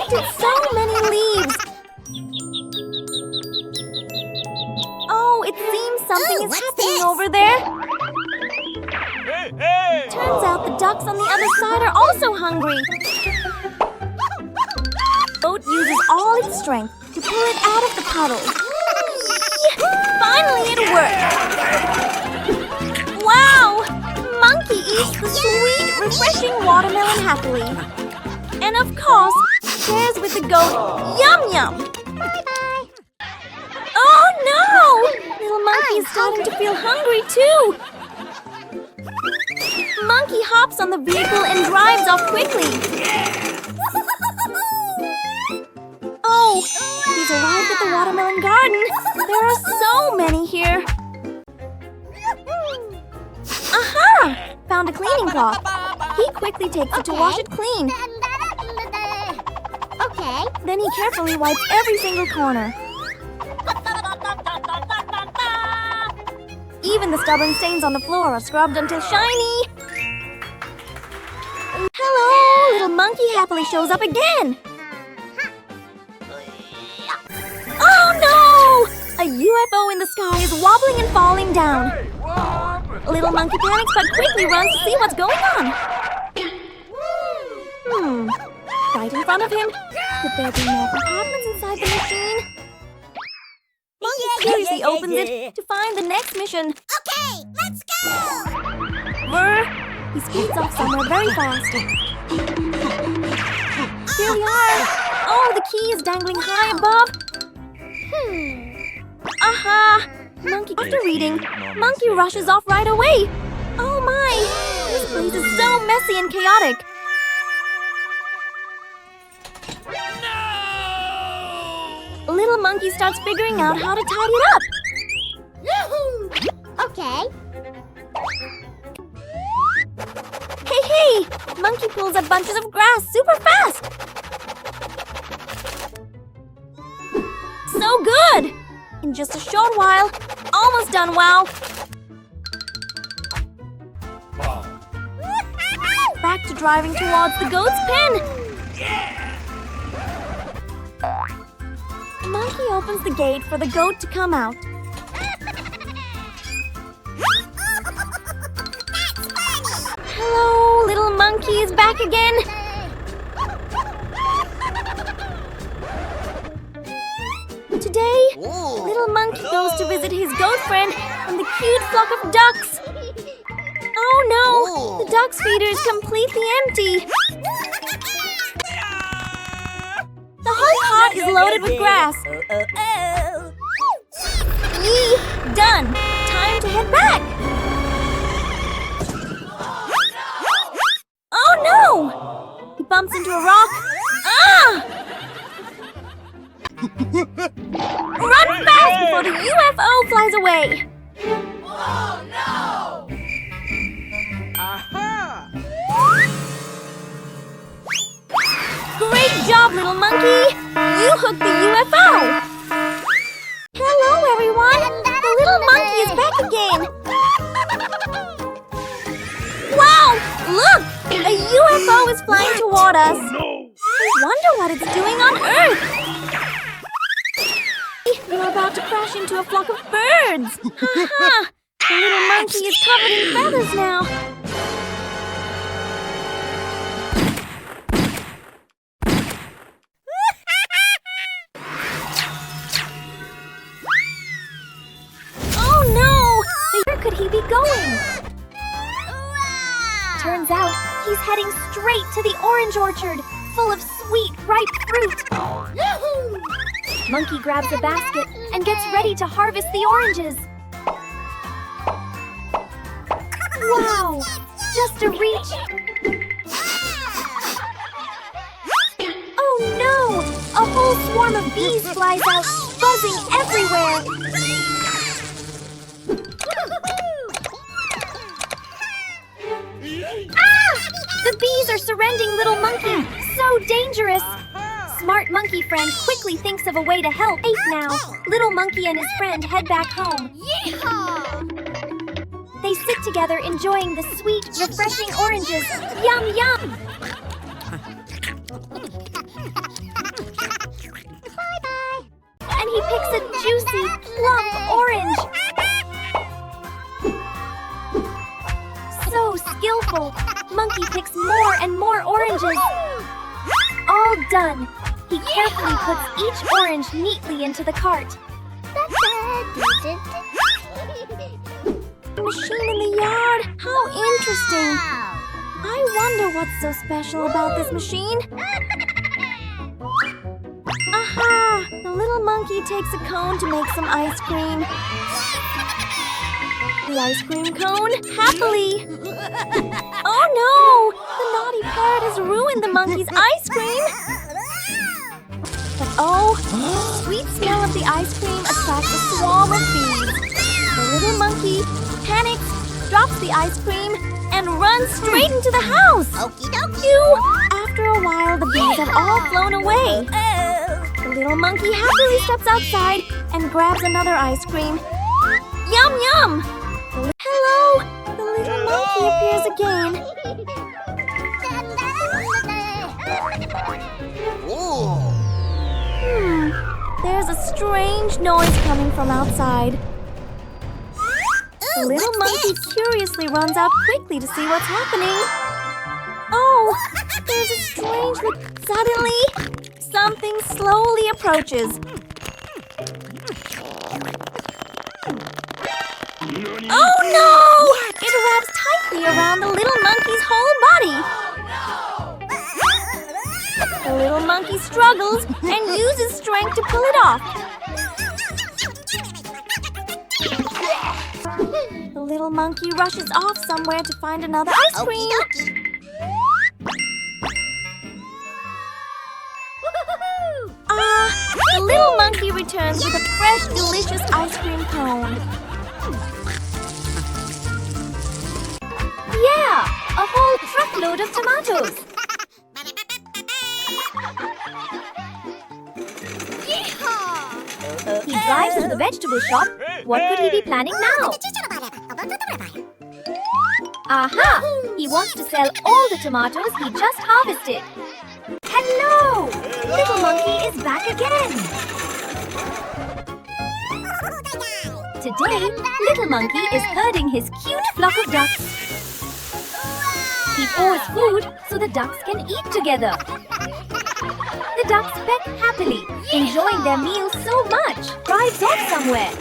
planted so many leaves. Oh, it seems something is happening over there. Turns out the ducks on the other side are also hungry. Boat uses all its strength to pull it out of the puddle. Finally, it worked! Wow! Monkey eats the sweet, refreshing watermelon happily. And of course, shares with the goat. Yum yum! Bye-bye! Oh no! Little Monkey is starting to feel hungry too! Monkey hops on the vehicle and drives off quickly. Oh, he's arrived at the watermelon garden. There are so many here. Aha! Found a cleaning cloth. He quickly takes it to wash it clean. Okay. Then he carefully wipes every single corner. Even the stubborn stains on the floor are scrubbed until shiny. Hello! Little Monkey happily shows up again. Oh no! A UFO in the sky is wobbling and falling down. Little Monkey panics but quickly runs to see what's going on. Right in front of him. Could there be more compartments inside the machine? Monkey curiously opens it to find the next mission. Okay, let's go! Brr! He speeds off somewhere very fast. Here we are! Oh, the key is dangling high above. Aha! Monkey, after reading, Monkey rushes off right away. Oh my! This place is so messy and chaotic. No! Little Monkey starts figuring out how to tidy it up. Yahoo! Okay. Hey! Monkey pulls up bunches of grass super fast. So good! In just a short while, almost done, wow! Back to driving towards the goat's pen! Monkey opens the gate for the goat to come out. Hello, Little Monkey is back again! Today, Little Monkey goes to visit his goat friend and the cute flock of ducks. Oh no! The duck's feeder is completely empty. The whole cart is loaded with grass. Yee! Done! Time to head back! Oh no! He bumps into a rock. Ah! Run fast before the UFO flies away! Oh no! Aha! Great job, Little Monkey! You hooked the UFO! Hello, everyone! The Little Monkey is back again! Wow! Look! A UFO is flying toward us! I wonder what it's doing on Earth! You're about to crash into a flock of birds! Ha-ha! The Little Monkey is covered in feathers now! Oh no! Where could he be going? Turns out he's heading straight to the orange orchard, full of sweet, ripe fruit. Yahoo! Monkey grabs a basket and gets ready to harvest the oranges. Wow! Just a reach. Oh no! A whole swarm of bees flies out, buzzing everywhere. Ah! The bees are surrounding Little Monkey. So dangerous. Smart monkey friend quickly thinks of a way to help. Safe now, Little Monkey and his friend head back home. Yeehaw! They sit together enjoying the sweet, refreshing oranges. Yum, yum! more and more oranges. All done. He carefully puts each orange neatly into the cart. Machine in the yard. How interesting. I wonder what's so special about this machine. Aha! The little monkey takes a cone to make some ice cream. The ice cream cone, happily. Oh no! The naughty parrot has ruined the monkey's ice cream. But oh, the sweet smell of the ice cream attracts a swarm of bees. The little monkey panics, drops the ice cream, and runs straight into the house. Okie dokie. Phew! After a while, the bees have all flown away. The little monkey happily steps outside and grabs another ice cream. Yum yum! Hello! The little monkey appears again. There's a strange noise coming from outside. The little monkey curiously runs out quickly to see what's happening. Oh, there's a strange look. Suddenly, something slowly approaches. Oh no! It wraps tightly around the little monkey's whole body. The little monkey struggles and uses strength to pull it off. The little monkey rushes off somewhere to find another ice cream. The little monkey returns with a fresh, delicious ice cream cone. Yeah, a whole truckload of tomatoes. He drives to the vegetable shop. What could he be planning now? Aha! He wants to sell all the tomatoes he just harvested. Hello! Little monkey is back again. Today, little monkey is herding his cute flock of ducks. He pours food so the ducks can eat together. The ducks peck happily, enjoying their meal so much. Drives off somewhere.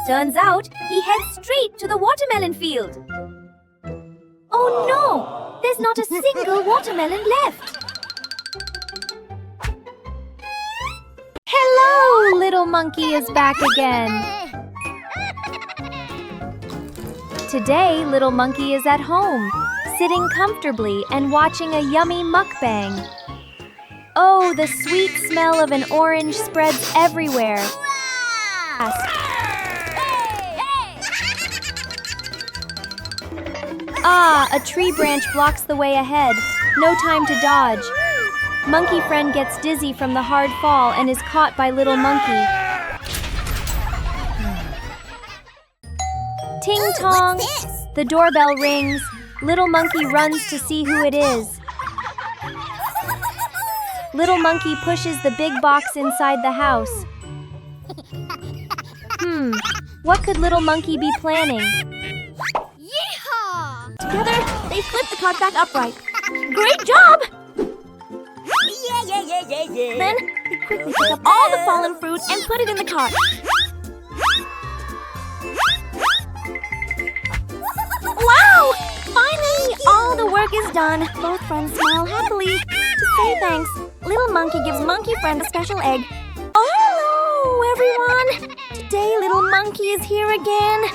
Turns out, he heads straight to the watermelon field. Oh no! There's not a single watermelon left. Hello, little monkey is back again. Today, little monkey is at home, sitting comfortably and watching a yummy mukbang. Oh, the sweet smell of an orange spreads everywhere. Ah, a tree branch blocks the way ahead. No time to dodge. Monkey friend gets dizzy from the hard fall and is caught by little monkey. Ting tong! The doorbell rings. Little monkey runs to see who it is. Little monkey pushes the big box inside the house. What could little monkey be planning? Yeehaw! Together, they flip the cart back upright. Great job! Then, they quickly pick up all the fallen fruit and put it in the cart. Wow! Finally, all the work is done. Both friends smile happily. To say thanks, little monkey gives monkey friend a special egg. Oh, hello, everyone! Today, little monkey is here again.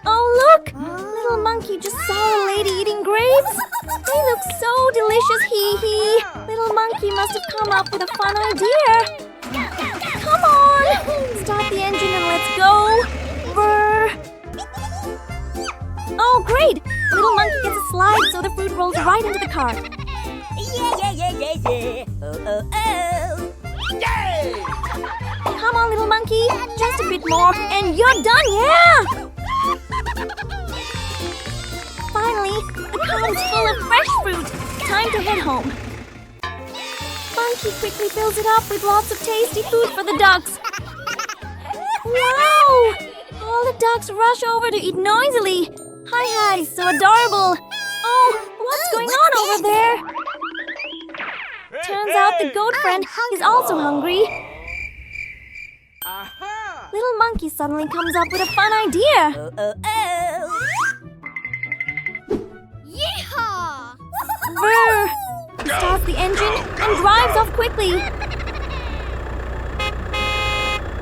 Oh, look! Little monkey just saw a lady eating grapes. They look so delicious, hee-hee. Little monkey must have come up with a fun idea. Come on! Start the engine and let's go. Brr. Oh, great! Little monkey gets a slide so the fruit rolls right into the cart. Come on, little monkey. Just a bit more and you're done, yeah! Finally, the cart is full of fresh fruit. Time to head home. Monkey quickly fills it up with lots of tasty food for the ducks. Wow! All the ducks rush over to eat noisily. Hi, so adorable. friend is also hungry. Little Monkey suddenly comes up with a fun idea. Yeehaw! Brr! He starts the engine and drives off quickly.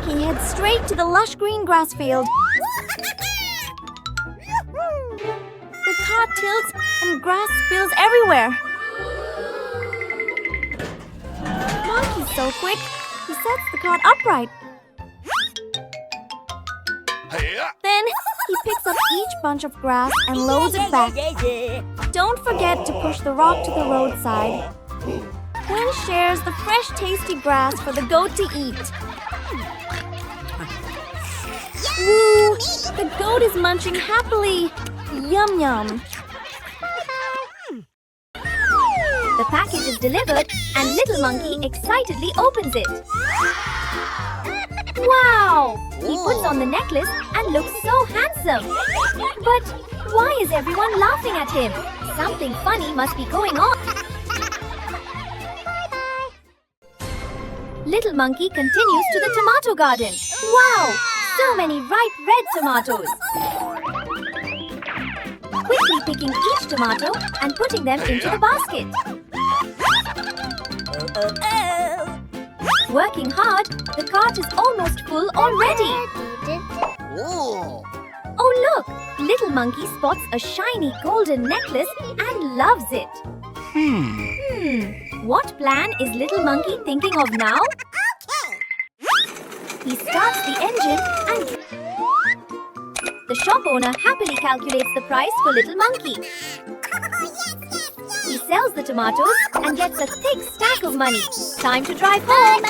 He heads straight to the lush green grass field. The car tilts and grass spills everywhere. Monkey's so quick, he sets the cart upright. Then he picks up each bunch of grass and loads it back. Don't forget to push the rock to the roadside. Then shares the fresh, tasty grass for the goat to eat. Woo! The goat is munching happily. Yum yum. The package is delivered and Little Monkey excitedly opens it. Wow! He puts on the necklace and looks so handsome. But why is everyone laughing at him? Something funny must be going on. Little Monkey continues to the tomato garden. Wow! So many ripe red tomatoes. Quickly picking each tomato and putting them into the basket. Working hard, the cart is almost full already. Oh look! Little Monkey spots a shiny golden necklace and loves it. What plan is Little Monkey thinking of now? He starts the engine and the shop owner happily calculates the price for Little Monkey. He sells the tomatoes and gets a thick stack of money. Time to drive home.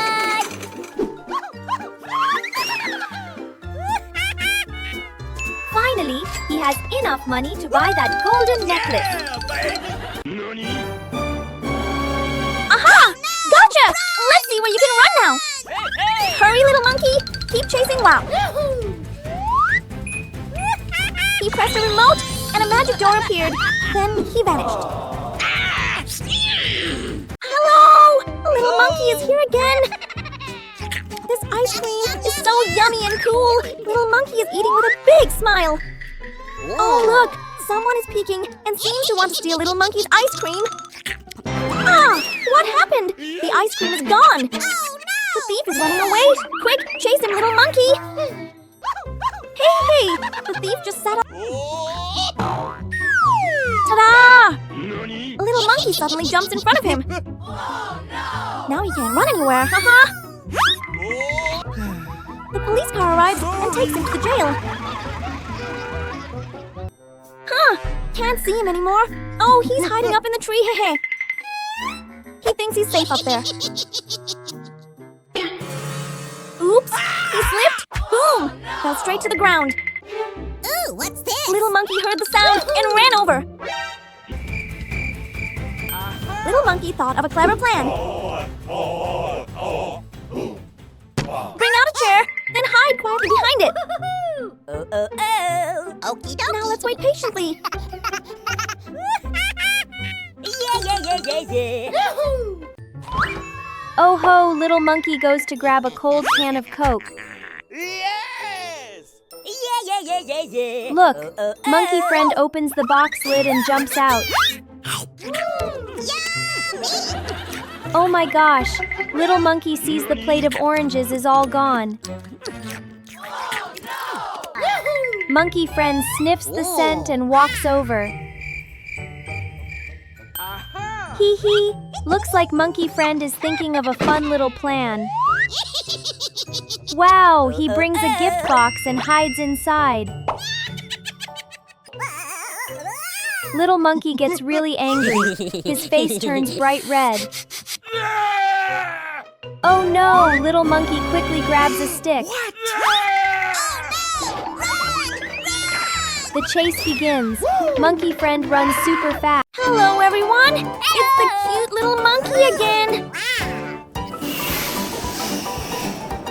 Finally, he has enough money to buy that golden necklace. Aha! Gotcha! Let's see where you can run now. Hurry, Little Monkey! Keep chasing wow! He pressed a remote and a magic door appeared. Then he vanished. Hello! Little Monkey is here again! This ice cream is so yummy and cool! Little Monkey is eating with a big smile. Oh look! Someone is peeking and seems to want to steal Little Monkey's ice cream. Ah! What happened? The ice cream is gone! The thief is running away! Quick, chase him, Little Monkey! Hey! The thief just sat up. Ta-da! Little Monkey suddenly jumps in front of him. Now he can't run anywhere. Haha! The police car arrives and takes him to the jail. Huh! Can't see him anymore. Oh, he's hiding up in the tree. Hehe. He thinks he's safe up there. Oops! He slipped! Boom! Fell straight to the ground. Ooh, what's this? Little Monkey heard the sound and ran over. Little Monkey thought of a clever plan. Bring out a chair, then hide quietly behind it. Okie dokie. Now let's wait patiently. Oh ho, Little Monkey goes to grab a cold can of Coke. Yes! Look, Monkey Friend opens the box lid and jumps out. Oh my gosh, Little Monkey sees the plate of oranges is all gone. Monkey Friend sniffs the scent and walks over. Hee hee, looks like Monkey Friend is thinking of a fun little plan. Wow, he brings a gift box and hides inside. Little Monkey gets really angry. His face turns bright red. Oh no, Little Monkey quickly grabs a stick. The chase begins. Monkey Friend runs super fast. Hello everyone! It's the cute little monkey again!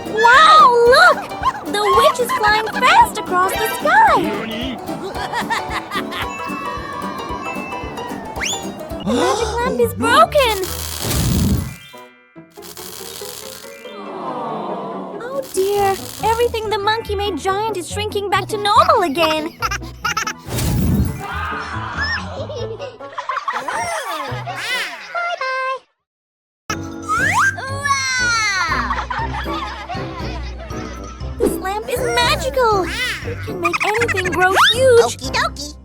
Wow, look! The witch is flying fast across the sky! The magic lamp is broken! Everything the monkey made giant is shrinking back to normal again. This lamp is magical. It can make anything grow huge. Okie dokie.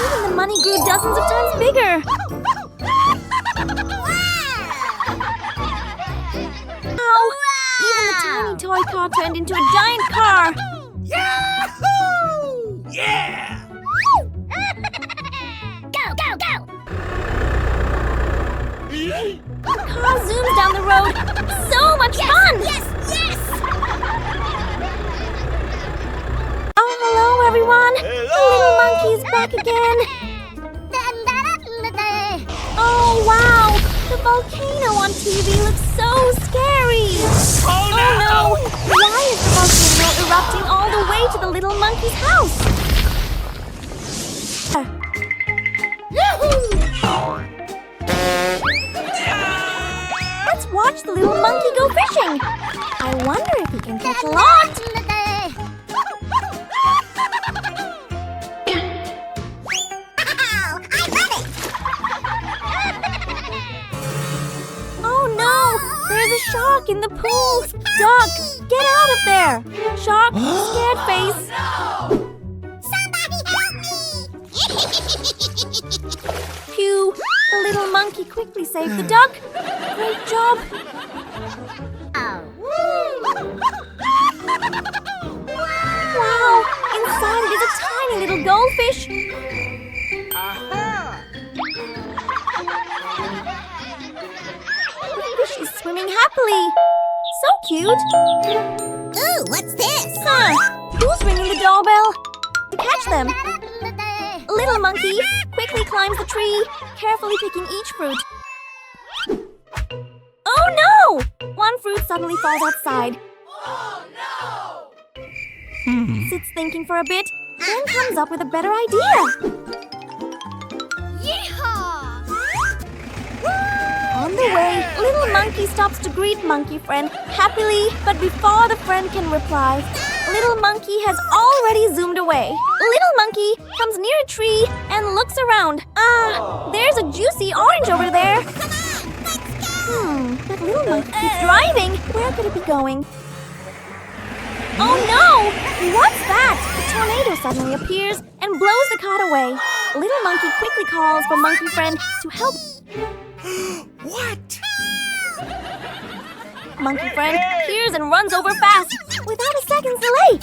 Even the money grew dozens of times bigger. Ow! Even the tiny toy car turned into a giant car. Yahoo! Yeah! Go, go, go! The car zooms down the road. So much fun! Yes, yes! Oh, hello, everyone. The little monkey is back again. Oh, wow! The volcano on TV looks so scary! Oh no! Why is the volcano erupting all the way to the little monkey's house? Let's watch the little monkey go fishing! I wonder if he can catch a lot! Oh no! There's a shark in the pool! Duck! Get out of there! Shark, scared face! Somebody help me! Phew! The little monkey quickly saved the duck! Great job! Wow! Inside it is a tiny little goldfish! The fish is swimming happily! So cute! Ooh, what's this? Huh! Who's ringing the doorbell? To catch them! Little monkey quickly climbs the tree, carefully picking each fruit. Oh no! One fruit suddenly falls outside. Oh no! Sits thinking for a bit, then comes up with a better idea. Yeehaw! On the way, little monkey stops to greet monkey friend happily, but before the friend can reply, little monkey has already zoomed away. Little monkey comes near a tree and looks around. Ah, there's a juicy orange over there. But little monkey keeps driving. Where could it be going? Oh no! What's that? A tornado suddenly appears and blows the cart away. Little monkey quickly calls for monkey friend to help. What? Monkey friend hears and runs over fast, without a second's delay.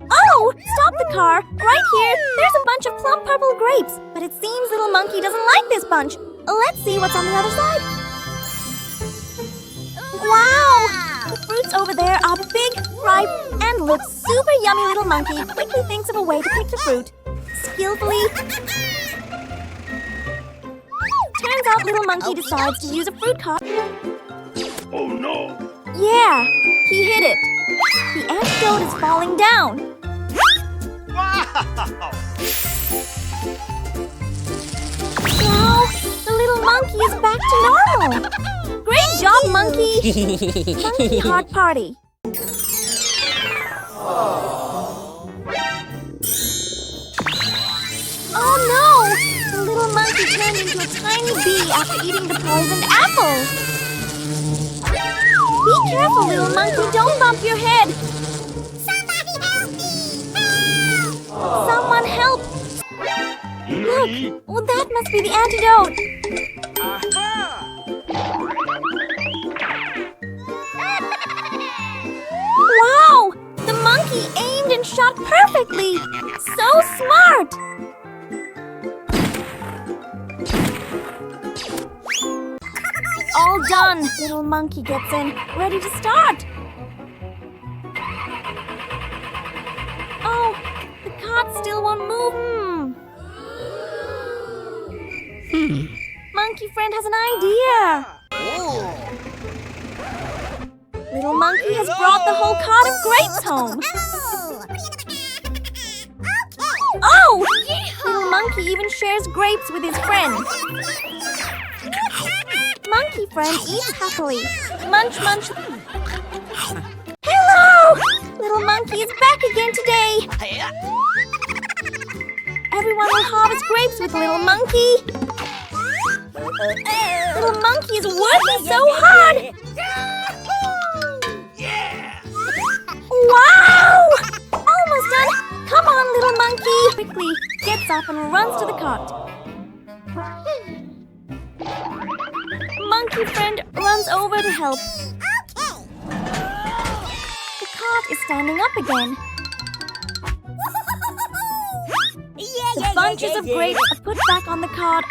Oh! Stop the car! Right here, there's a bunch of plum purple grapes, but it seems little monkey doesn't like this bunch. Let's see what's on the other side. Wow! The fruits over there are big, ripe, and look super yummy. Little monkey quickly thinks of a way to pick the fruit. Skillfully. Turns out little monkey decides to use a fruit cart. Oh no! Yeah, he hit it. The antidote is falling down. Wow! Wow, the little monkey is back to normal. Great job, monkey. Monkey heart party. Oh no! The little monkey turned into a tiny bee after eating the poisoned apple. Be careful, little monkey. Don't bump your head. Somebody help me! Someone help. Look, well, that must be the antidote. Wow! The monkey aimed and shot perfectly. So smart. All done. Little monkey gets in, ready to start. Oh, the cart still won't move. Monkey friend has an idea. Little monkey has brought the whole cart of grapes home. Oh! Little monkey even shares grapes with his friend. monkey friend eats happily. Munch, munch. Hello! Little monkey is back again today. Everyone will harvest grapes with little monkey. Little monkey is working so hard. Wow! Almost done. Come on, little monkey. Quickly gets up and runs to the cart. Monkey friend runs over to help. The cart is standing up again. The bunches of grapes are put back on the cart.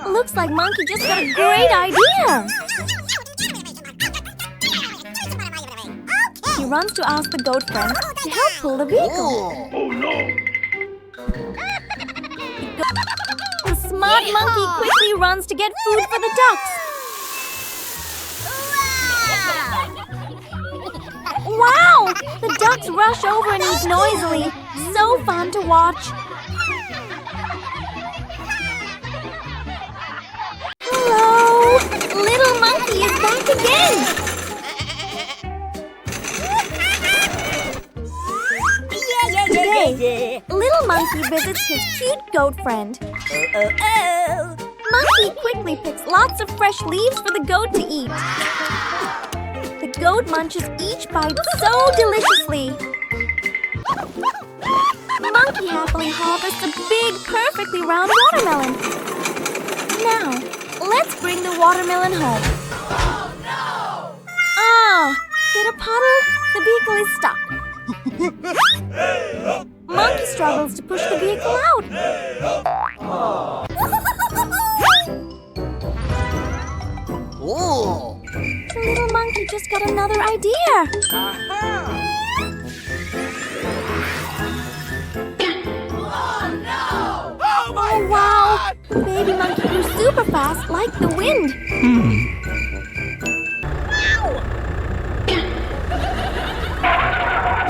Looks like Monkey just got a great idea. He runs to ask the goat friend to help pull the vehicle. Oh no! The smart monkey quickly runs to get food for the ducks. Wow! The ducks rush over and eat noisily. So fun to watch. Hello! Little monkey is back again. Today, little monkey visits his cute goat friend. Monkey quickly picks lots of fresh leaves for the goat to eat. The goat munches each bite so deliciously. Monkey happily harvests a big, perfectly round watermelon. Now, let's bring the watermelon home. Oh no! Ah, hit a puddle. The vehicle is stuck. Monkey struggles to push the vehicle out. The little monkey just got another idea. Oh wow! Baby monkey grew super fast like the wind.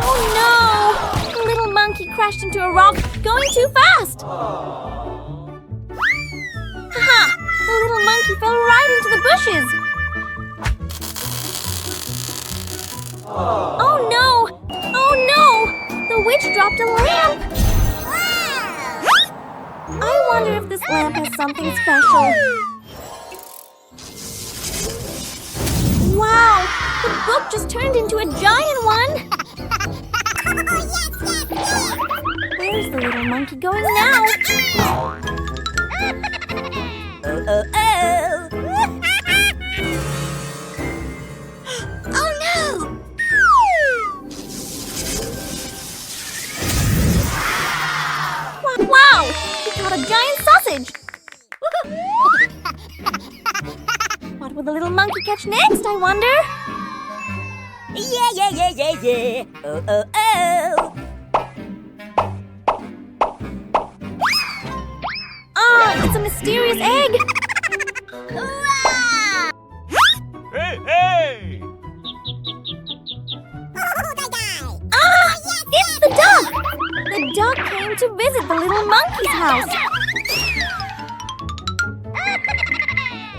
Oh no! The little monkey crashed into a rock going too fast. Haha! The little monkey fell right into the bushes. Oh no! Oh no! The witch dropped a lamp. I wonder if this lamp has something special. Wow! The book just turned into a giant one! Where's the little monkey going now? Oh no! Wow! He caught a giant sausage! What will the little monkey catch next, I wonder? Ah, it's a mysterious egg! Hey, hey! Ah! It's the duck! The duck came to visit the little monkey's house.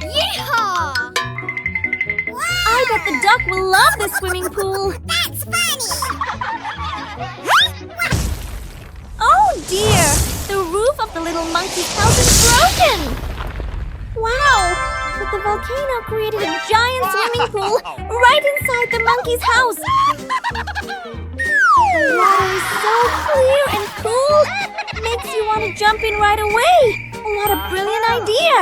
Yeehaw! I bet the duck will love this swimming pool. That's funny! Oh dear! The roof of the little monkey's house is broken! Wow! But the volcano created a giant swimming pool right inside the monkey's house! The water is so clear and cool! Makes you want to jump in right away! What a brilliant idea!